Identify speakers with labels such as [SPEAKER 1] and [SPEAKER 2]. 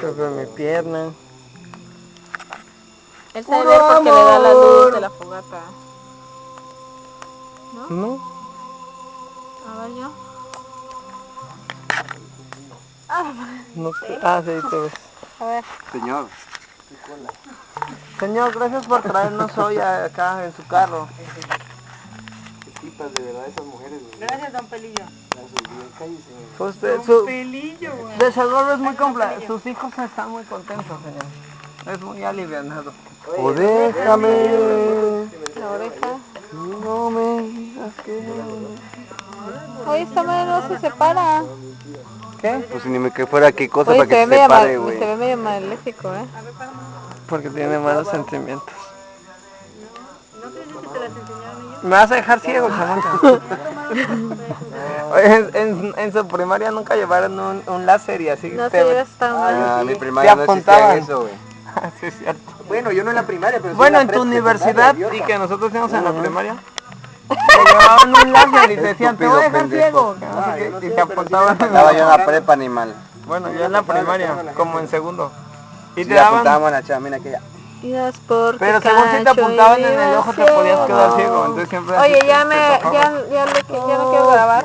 [SPEAKER 1] Se ve mi pierna.
[SPEAKER 2] Él sabe ver porque le da la luz de la fogata.
[SPEAKER 1] ¿No?
[SPEAKER 2] A ver yo.
[SPEAKER 1] No sé. Ah, sí, te ves.
[SPEAKER 2] A ver.
[SPEAKER 3] Señor.
[SPEAKER 1] Señor, gracias por traernos hoy acá en su carro.
[SPEAKER 3] Qué tipas de verdad esas mujeres, güey.
[SPEAKER 2] Gracias, don Pelillo.
[SPEAKER 3] Cállese.
[SPEAKER 1] Usted,
[SPEAKER 2] Pelillo, güey.
[SPEAKER 1] de seguro es muy complejo. Sus hijos están muy contentos, señor. Es muy alivianado.
[SPEAKER 3] O déjame.
[SPEAKER 2] La oreja.
[SPEAKER 3] No me digas que.
[SPEAKER 2] Oye, esta madre no se separa.
[SPEAKER 1] ¿Qué?
[SPEAKER 3] Pues ni me que fuera qué cosa
[SPEAKER 2] Oye,
[SPEAKER 3] para que se separe, güey.
[SPEAKER 2] se ve medio maléfico, ¿eh?
[SPEAKER 1] Porque tiene malos sentimientos.
[SPEAKER 2] ¿No crees que te las enseñaron ellos?
[SPEAKER 1] Me vas a dejar ciego, Samantha. Oye, en su primaria nunca llevaron un láser y así
[SPEAKER 2] No
[SPEAKER 1] te...
[SPEAKER 2] te llevas tan mal.
[SPEAKER 3] Ah, mi
[SPEAKER 1] te
[SPEAKER 3] primaria no existía
[SPEAKER 1] apuntaban.
[SPEAKER 3] eso, güey.
[SPEAKER 1] Sí, es cierto.
[SPEAKER 3] Bueno, yo no en la primaria, pero sí
[SPEAKER 1] Bueno,
[SPEAKER 3] la
[SPEAKER 1] en tu
[SPEAKER 3] prepa,
[SPEAKER 1] universidad
[SPEAKER 3] secundaria,
[SPEAKER 1] y
[SPEAKER 3] idiota.
[SPEAKER 1] que nosotros íbamos en la primaria, te llevaban un láser y te decían, te voy a dejar
[SPEAKER 3] Estúpido,
[SPEAKER 1] ciego.
[SPEAKER 3] pendejo.
[SPEAKER 1] que no sé
[SPEAKER 3] Ah,
[SPEAKER 1] qué,
[SPEAKER 3] yo no
[SPEAKER 1] y
[SPEAKER 3] sé,
[SPEAKER 1] te
[SPEAKER 3] pero sí
[SPEAKER 1] apuntaban.
[SPEAKER 3] me Estaba yo en la prepa, animal.
[SPEAKER 1] Bueno, yo en la primaria, como en segundo. Y
[SPEAKER 3] Sí,
[SPEAKER 1] te daban...
[SPEAKER 3] apuntábamos a la chava, mira aquella.
[SPEAKER 2] Dios, porque
[SPEAKER 1] Pero según si te
[SPEAKER 2] Cacho
[SPEAKER 1] apuntaban en el
[SPEAKER 2] iba
[SPEAKER 1] ojo te podías quedar ciego,
[SPEAKER 2] ciego.
[SPEAKER 1] entonces siempre
[SPEAKER 2] Oye,
[SPEAKER 1] así
[SPEAKER 2] ya
[SPEAKER 1] te tapabas.
[SPEAKER 2] no quiero grabar.